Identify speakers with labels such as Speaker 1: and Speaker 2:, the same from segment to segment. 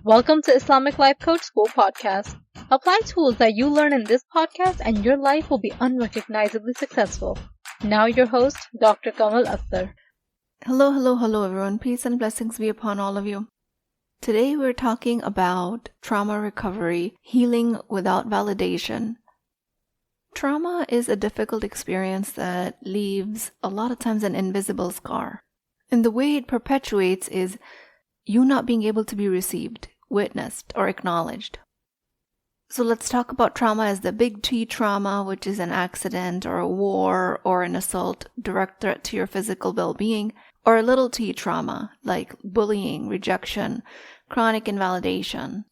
Speaker 1: Welcome to Islamic Life Coach School Podcast. Apply tools that you learn in this podcast and your life will be unrecognizably successful. Now your host, Dr. Kamal Akhtar.
Speaker 2: Hello everyone. Peace and blessings be upon all of you. Today we're talking about trauma recovery, healing without validation. Trauma is a difficult experience that leaves a lot of times an invisible scar. And the way it perpetuates is you not being able to be received, witnessed, or acknowledged. So let's talk about trauma as the big T trauma, which is an accident or a war or an assault, direct threat to your physical well-being, or a little T trauma like bullying, rejection, chronic invalidation.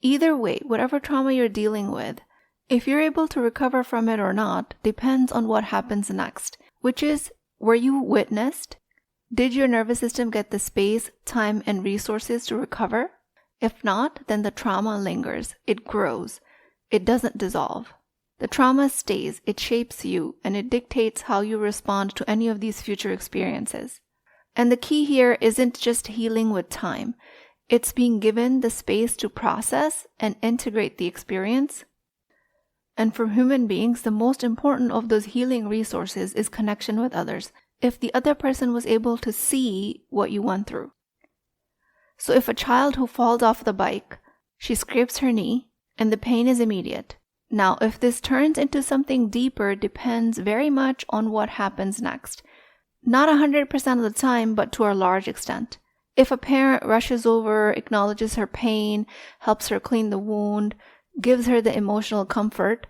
Speaker 2: Either way, whatever trauma you're dealing with, if you're able to recover from it or not depends on what happens next, which is, were you witnessed? Did your nervous system get the space, time, and resources to recover? If not, then the trauma lingers, it grows, it doesn't dissolve. The trauma stays, it shapes you, and it dictates how you respond to any of these future experiences. And the key here isn't just healing with time, it's being given the space to process and integrate the experience. And for human beings, the most important of those healing resources is connection with others. If the other person was able to see what you went through. So if a child who falls off the bike, she scrapes her knee, and the pain is immediate. Now, if this turns into something deeper depends very much on what happens next. Not 100% of the time, but to a large extent. If a parent rushes over, acknowledges her pain, helps her clean the wound, gives her the emotional comfort,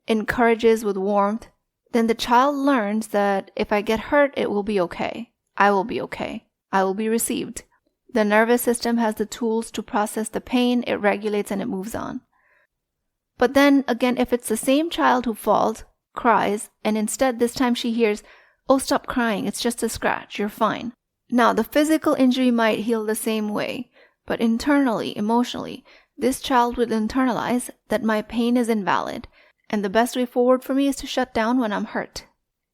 Speaker 2: encourages with warmth, then the child learns that if I get hurt, it will be okay. I will be okay. I will be received. The nervous system has the tools to process the pain, it regulates and it moves on. But then again, if it's the same child who falls, cries, and instead this time she hears, "Oh, stop crying, it's just a scratch, you're fine." Now, the physical injury might heal the same way, but internally, emotionally, this child would internalize that my pain is invalid. And the best way forward for me is to shut down when I'm hurt.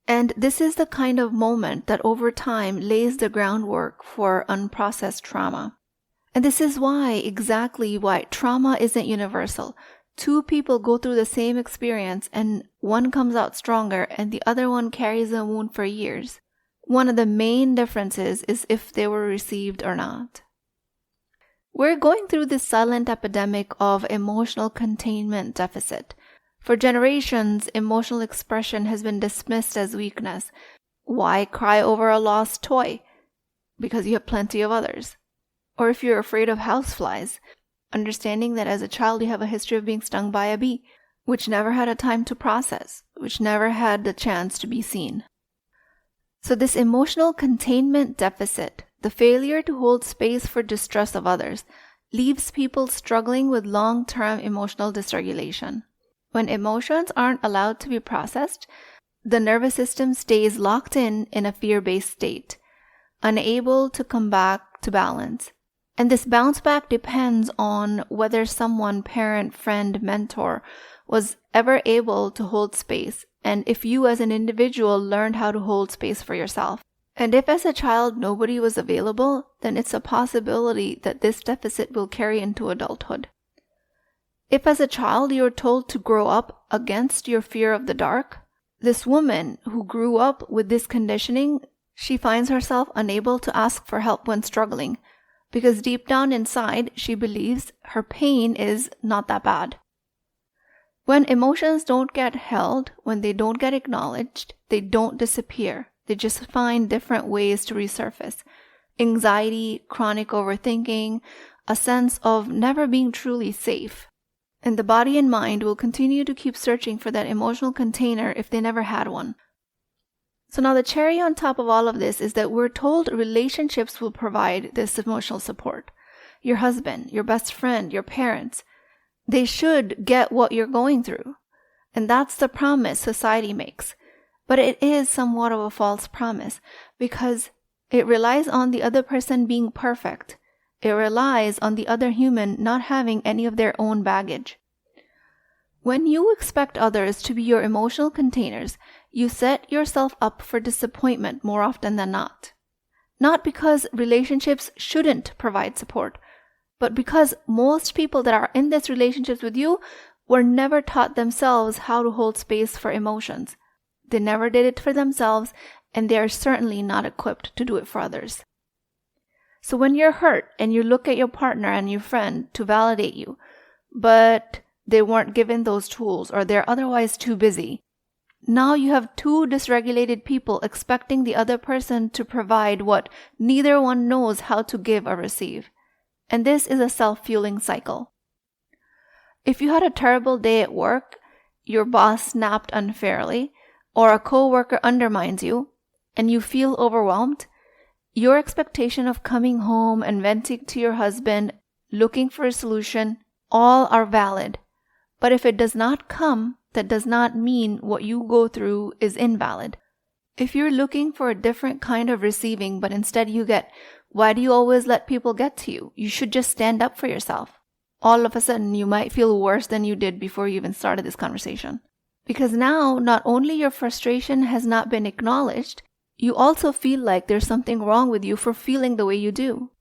Speaker 2: And this is the kind of moment that over time lays the groundwork for unprocessed trauma. And this is exactly why trauma isn't universal. Two people go through the same experience and one comes out stronger and the other one carries a wound for years. One of the main differences is if they were received or not. We're going through this silent epidemic of emotional containment deficit. For generations, emotional expression has been dismissed as weakness. Why cry over a lost toy? Because you have plenty of others. Or if you're afraid of houseflies, understanding that as a child you have a history of being stung by a bee, which never had a time to process, which never had the chance to be seen. So this emotional containment deficit, the failure to hold space for distress of others, leaves people struggling with long-term emotional dysregulation. When emotions aren't allowed to be processed, the nervous system stays locked in a fear-based state, unable to come back to balance. And this bounce back depends on whether someone, parent, friend, mentor, was ever able to hold space, and if you as an individual learned how to hold space for yourself. And if as a child nobody was available, then it's a possibility that this deficit will carry into adulthood. If as a child you were told to grow up against your fear of the dark, this woman who grew up with this conditioning, she finds herself unable to ask for help when struggling, because deep down inside she believes her pain is not that bad. When emotions don't get held, when they don't get acknowledged, they don't disappear. They just find different ways to resurface. Anxiety, chronic overthinking, a sense of never being truly safe. And the body and mind will continue to keep searching for that emotional container if they never had one. So now the cherry on top of all of this is that we're told relationships will provide this emotional support. Your husband, your best friend, your parents, they should get what you're going through. And that's the promise society makes. But it is somewhat of a false promise because it relies on the other person being perfect. It relies on the other human not having any of their own baggage. When you expect others to be your emotional containers, you set yourself up for disappointment more often than not. Not because relationships shouldn't provide support, But because most people that are in these relationships with you were never taught themselves how to hold space for emotions. They never did it for themselves, and they are certainly not equipped to do it for others. So when you're hurt and you look at your partner and your friend to validate you, but they weren't given those tools or they're otherwise too busy, now you have two dysregulated people expecting the other person to provide what neither one knows how to give or receive. And this is a self-fueling cycle. If you had a terrible day at work, your boss snapped unfairly, or a coworker undermines you, and you feel overwhelmed, your expectation of coming home and venting to your husband, looking for a solution, all are valid. But if it does not come, that does not mean what you go through is invalid. If you're looking for a different kind of receiving, but instead you get, why do you always let people get to you? You should just stand up for yourself. All of a sudden, you might feel worse than you did before you even started this conversation. Because now, not only your frustration has not been acknowledged, you also feel like there's something wrong with you for feeling the way you do.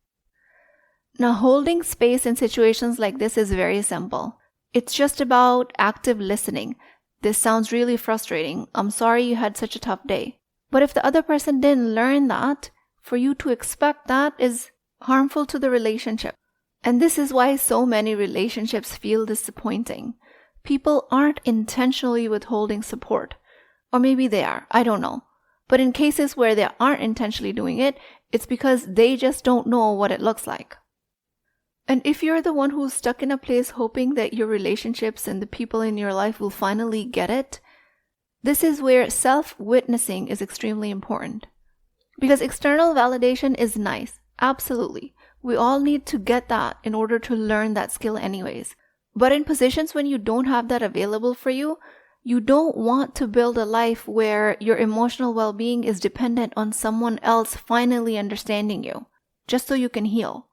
Speaker 2: Now, holding space in situations like this is very simple. It's just about active listening. This sounds really frustrating. I'm sorry you had such a tough day. But if the other person didn't learn that, for you to expect that is harmful to the relationship. And this is why so many relationships feel disappointing. People aren't intentionally withholding support. Or maybe they are, I don't know. But in cases where they aren't intentionally doing it, it's because they just don't know what it looks like. And if you're the one who's stuck in a place hoping that your relationships and the people in your life will finally get it, this is where self-witnessing is extremely important. Because external validation is nice, absolutely. We all need to get that in order to learn that skill anyways. But in positions when you don't have that available for you, you don't want to build a life where your emotional well-being is dependent on someone else finally understanding you, just so you can heal.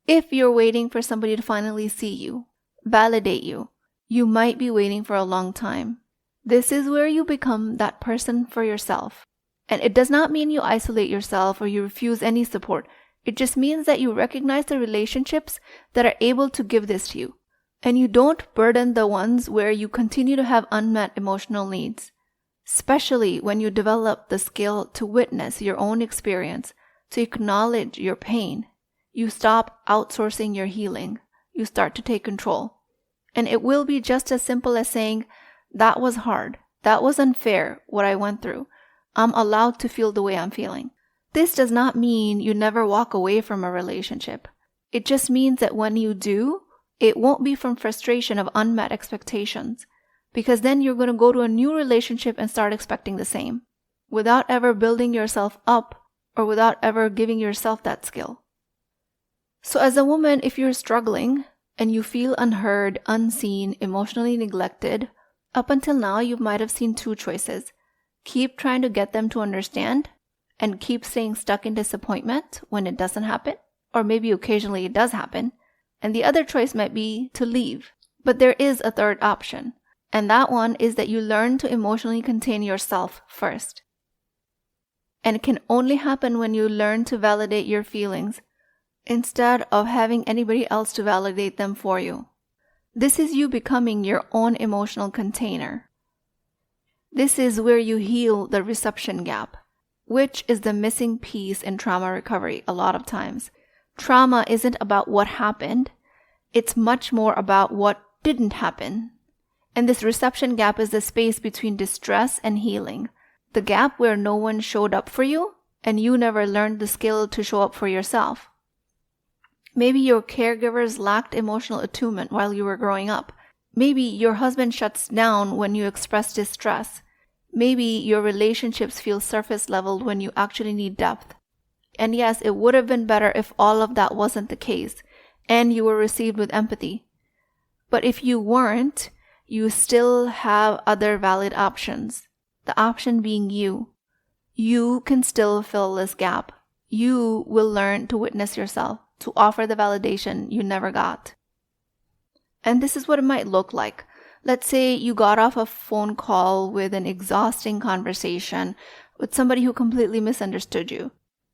Speaker 2: If you're waiting for somebody to finally see you, validate you, you might be waiting for a long time. This is where you become that person for yourself. And it does not mean you isolate yourself or you refuse any support. It just means that you recognize the relationships that are able to give this to you. And you don't burden the ones where you continue to have unmet emotional needs. Especially when you develop the skill to witness your own experience, to acknowledge your pain. You stop outsourcing your healing. You start to take control. And it will be just as simple as saying, that was hard. That was unfair, what I went through. I'm allowed to feel the way I'm feeling. This does not mean you never walk away from a relationship. It just means that when you do, it won't be from frustration of unmet expectations. Because then you're going to go to a new relationship and start expecting the same, without ever building yourself up or without ever giving yourself that skill. So as a woman, if you're struggling and you feel unheard, unseen, emotionally neglected, up until now you might have seen two choices. Keep trying to get them to understand and keep staying stuck in disappointment when it doesn't happen, or maybe occasionally it does happen. And the other choice might be to leave. But there is a third option, and that one is that you learn to emotionally contain yourself first. And it can only happen when you learn to validate your feelings instead of having anybody else to validate them for you. This is you becoming your own emotional container. This is where you heal the reception gap, which is the missing piece in trauma recovery a lot of times. Trauma isn't about what happened. It's much more about what didn't happen. And this reception gap is the space between distress and healing. The gap where no one showed up for you and you never learned the skill to show up for yourself. Maybe your caregivers lacked emotional attunement while you were growing up. Maybe your husband shuts down when you express distress. Maybe your relationships feel surface leveled when you actually need depth. And yes, it would have been better if all of that wasn't the case and you were received with empathy. But if you weren't, you still have other valid options. The option being you. You can still fill this gap. You will learn to witness yourself, to offer the validation you never got. And this is what it might look like. Let's say you got off a phone call with an exhausting conversation with somebody who completely misunderstood you.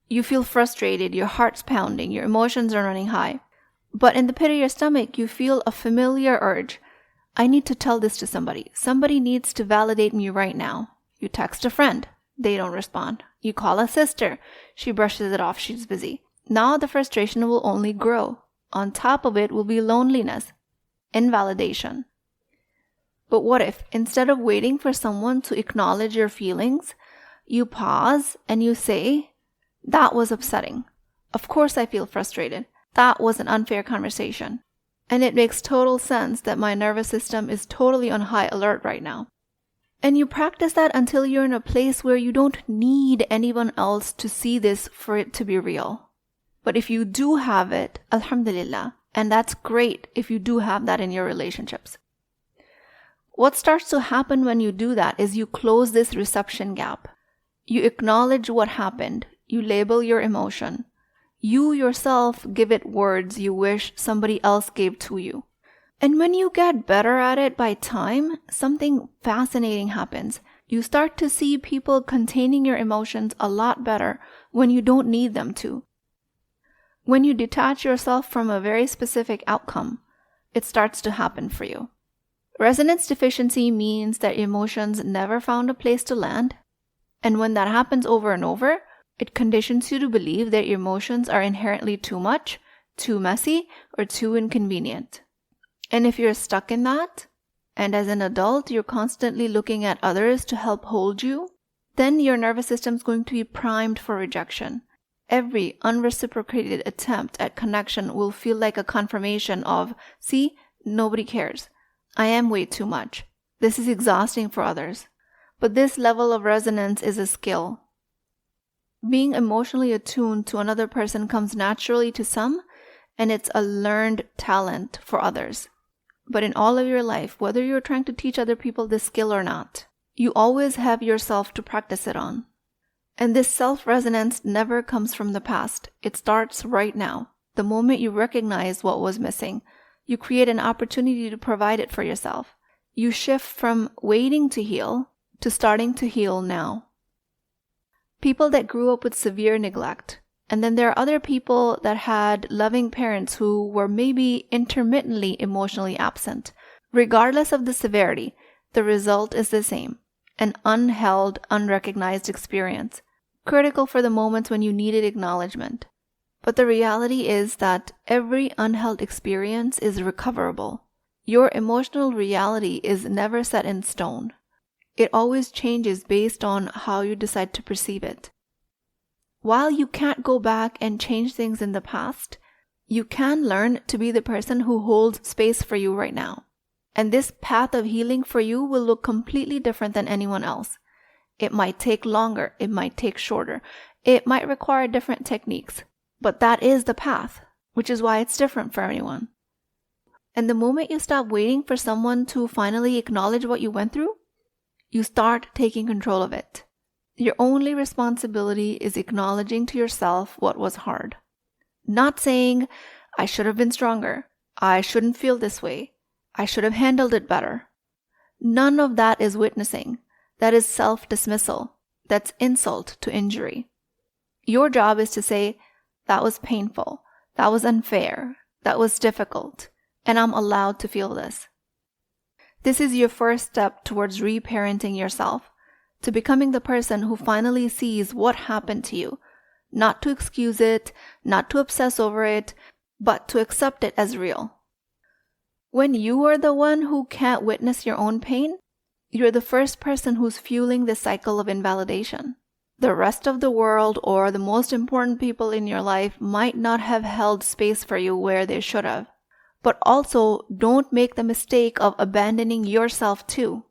Speaker 2: You feel frustrated, your heart's pounding, your emotions are running high. But in the pit of your stomach, you feel a familiar urge. I need to tell this to somebody. Somebody needs to validate me right now. You text a friend. They don't respond. You call a sister. She brushes it off. She's busy. Now the frustration will only grow. On top of it will be loneliness, invalidation. But what if, instead of waiting for someone to acknowledge your feelings, you pause and you say, that was upsetting. Of course I feel frustrated. That was an unfair conversation. And it makes total sense that my nervous system is totally on high alert right now. And you practice that until you're in a place where you don't need anyone else to see this for it to be real. But if you do have it, alhamdulillah, and that's great if you do have that in your relationships. What starts to happen when you do that is you close this reception gap. You acknowledge what happened. You label your emotion. You yourself give it words you wish somebody else gave to you. And when you get better at it by time, something fascinating happens. You start to see people containing your emotions a lot better when you don't need them to. When you detach yourself from a very specific outcome, it starts to happen for you. Resonance deficiency means that emotions never found a place to land. And when that happens over and over, it conditions you to believe that your emotions are inherently too much, too messy, or too inconvenient. And if you're stuck in that, and as an adult you're constantly looking at others to help hold you, then your nervous system is going to be primed for rejection. Every unreciprocated attempt at connection will feel like a confirmation of, see, nobody cares. I am way too much. This is exhausting for others. But this level of resonance is a skill. Being emotionally attuned to another person comes naturally to some, and it's a learned talent for others. But in all of your life, whether you're trying to teach other people this skill or not, you always have yourself to practice it on. And this self-resonance never comes from the past. It starts right now. The moment you recognize what was missing, you create an opportunity to provide it for yourself. You shift from waiting to heal to starting to heal now. People that grew up with severe neglect, and then there are other people that had loving parents who were maybe intermittently emotionally absent. Regardless of the severity, the result is the same: an unheld, unrecognized experience, critical for the moments when you needed acknowledgement. But the reality is that every unheld experience is recoverable. Your emotional reality is never set in stone. It always changes based on how you decide to perceive it. While you can't go back and change things in the past, you can learn to be the person who holds space for you right now. And this path of healing for you will look completely different than anyone else. It might take longer, it might take shorter, it might require different techniques, but that is the path, which is why it's different for everyone. And the moment you stop waiting for someone to finally acknowledge what you went through, you start taking control of it. Your only responsibility is acknowledging to yourself what was hard. Not saying, I should have been stronger, I shouldn't feel this way, I should have handled it better. None of that is witnessing. That is self-dismissal. That's insult to injury. Your job is to say, that was painful, that was unfair, that was difficult, and I'm allowed to feel this. This is your first step towards reparenting yourself, to becoming the person who finally sees what happened to you, not to excuse it, not to obsess over it, but to accept it as real. When you are the one who can't witness your own pain, you're the first person who's fueling the cycle of invalidation. The rest of the world or the most important people in your life might not have held space for you where they should have. But also, don't make the mistake of abandoning yourself too.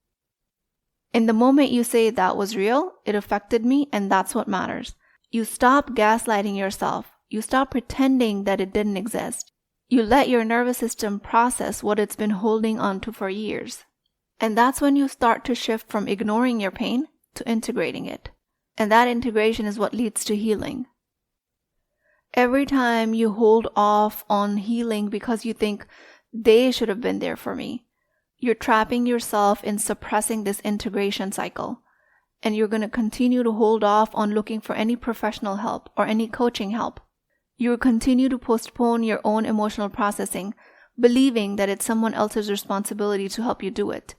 Speaker 2: In the moment you say that was real, it affected me, and that's what matters. You stop gaslighting yourself. You stop pretending that it didn't exist. You let your nervous system process what it's been holding on to for years. And that's when you start to shift from ignoring your pain to integrating it. And that integration is what leads to healing. Every time you hold off on healing because you think they should have been there for me, you're trapping yourself in suppressing this integration cycle. And you're going to continue to hold off on looking for any professional help or any coaching help. You will continue to postpone your own emotional processing, believing that it's someone else's responsibility to help you do it.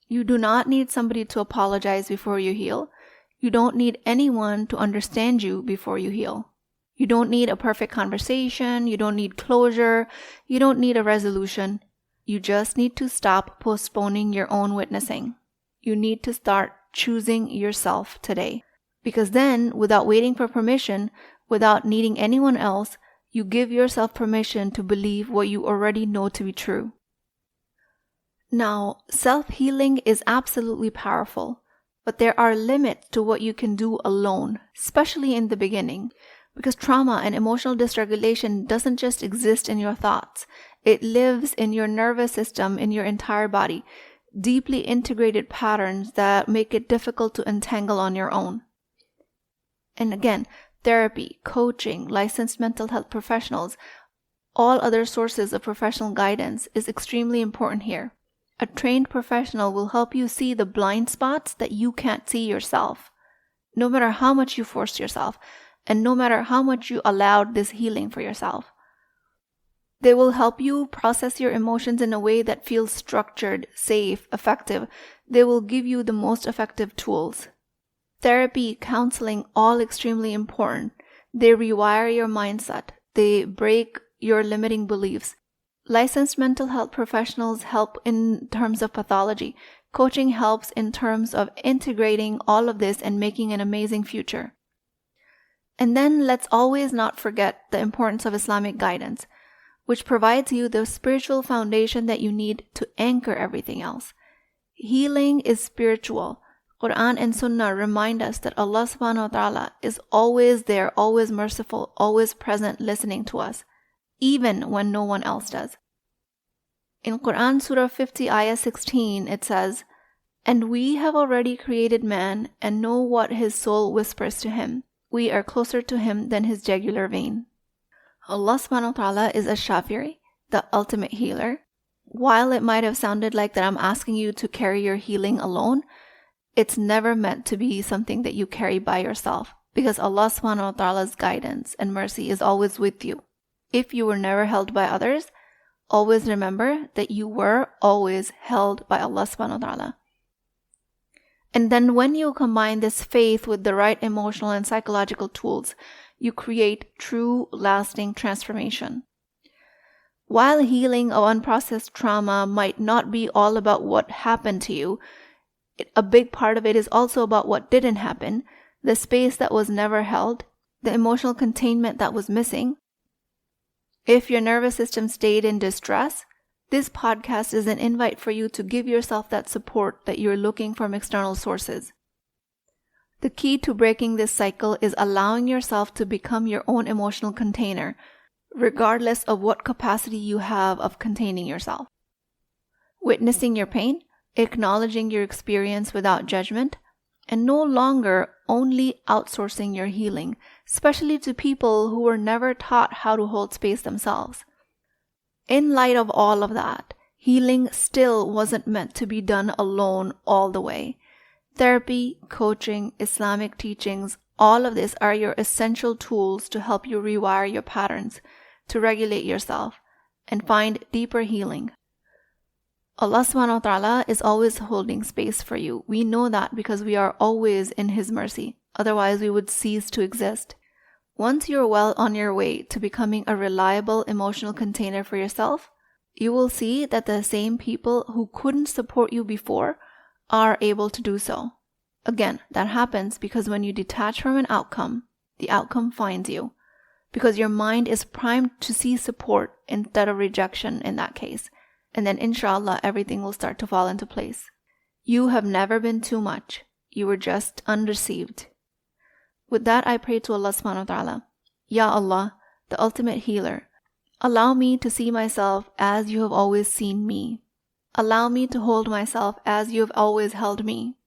Speaker 2: You do not need somebody to apologize before you heal. You don't need anyone to understand you before you heal. You don't need a perfect conversation. You don't need closure. You don't need a resolution. You just need to stop postponing your own witnessing. You need to start choosing yourself today. Because then, without waiting for permission, without needing anyone else, you give yourself permission to believe what you already know to be true. Now, self-healing is absolutely powerful, but there are limits to what you can do alone, especially in the beginning, because trauma and emotional dysregulation doesn't just exist in your thoughts. It lives in your nervous system, in your entire body, deeply integrated patterns that make it difficult to untangle on your own. And again, therapy, coaching, licensed mental health professionals, all other sources of professional guidance is extremely important here. A trained professional will help you see the blind spots that you can't see yourself, no matter how much you forced yourself, and no matter how much you allowed this healing for yourself. They will help you process your emotions in a way that feels structured, safe, effective. They will give you the most effective tools. Therapy, counseling, all extremely important. They rewire your mindset. They break your limiting beliefs. Licensed mental health professionals help in terms of pathology. Coaching helps in terms of integrating all of this and making an amazing future. And then let's always not forget the importance of Islamic guidance, which provides you the spiritual foundation that you need to anchor everything else. Healing is spiritual. Quran and Sunnah remind us that Allah subhanahu wa ta'ala is always there, always merciful, always present, listening to us, even when no one else does. In Quran Surah 50, Ayah 16, it says, "And we have already created man and know what his soul whispers to him. We are closer to him than his jugular vein." Allah subhanahu wa ta'ala is Ash-Shafiri, the ultimate healer. While it might have sounded like that I'm asking you to carry your healing alone, it's never meant to be something that you carry by yourself, because Allah subhanahu wa ta'ala's guidance and mercy is always with you. If you were never held by others, always remember that you were always held by Allah subhanahu wa ta'ala. And then when you combine this faith with the right emotional and psychological tools, you create true, lasting transformation. While healing of unprocessed trauma might not be all about what happened to you, a big part of it is also about what didn't happen, the space that was never held, the emotional containment that was missing. If your nervous system stayed in distress, this podcast is an invite for you to give yourself that support that you're looking from external sources. The key to breaking this cycle is allowing yourself to become your own emotional container, regardless of what capacity you have of containing yourself. Witnessing your pain, acknowledging your experience without judgment, and no longer only outsourcing your healing, especially to people who were never taught how to hold space themselves. In light of all of that, healing still wasn't meant to be done alone all the way. Therapy, coaching, Islamic teachings, all of this are your essential tools to help you rewire your patterns, to regulate yourself, and find deeper healing. Allah subhanahu wa ta'ala is always holding space for you. We know that because we are always in His mercy. Otherwise, we would cease to exist. Once you're well on your way to becoming a reliable emotional container for yourself, you will see that the same people who couldn't support you before are able to do so. Again, that happens because when you detach from an outcome, the outcome finds you. Because your mind is primed to see support instead of rejection in that case. And then inshallah, everything will start to fall into place. You have never been too much. You were just unreceived. With that, I pray to Allah subhanahu wa ta'ala. Ya Allah, the ultimate healer, allow me to see myself as you have always seen me. Allow me to hold myself as you have always held me.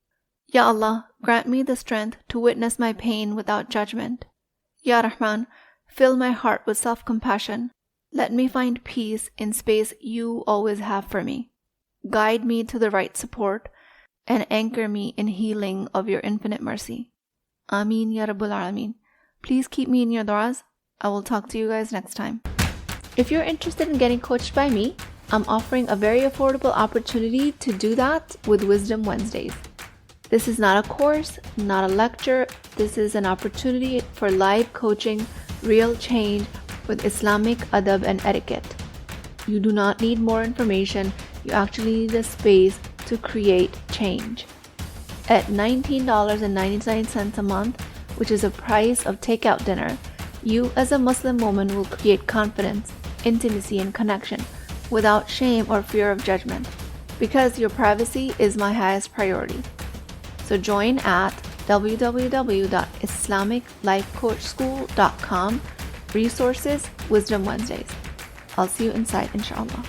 Speaker 2: Ya Allah, grant me the strength to witness my pain without judgment. Ya Rahman, fill my heart with self-compassion. Let me find peace in space you always have for me. Guide me to the right support and anchor me in healing of your infinite mercy. Ameen Ya Rabbul Alameen. Please keep me in your du'as. I will talk to you guys next time. If you're interested in getting coached by me, I'm offering a very affordable opportunity to do that with Wisdom Wednesdays. This is not a course, not a lecture. This is an opportunity for live coaching, real change with Islamic adab and etiquette. You do not need more information. You actually need a space to create change. At $19.99 a month, which is the price of takeout dinner, you as a Muslim woman will create confidence, intimacy, and connection without shame or fear of judgment, because your privacy is my highest priority. So join at www.islamiclifecoachschool.com, resources, Wisdom Wednesdays. I'll see you inside, inshallah.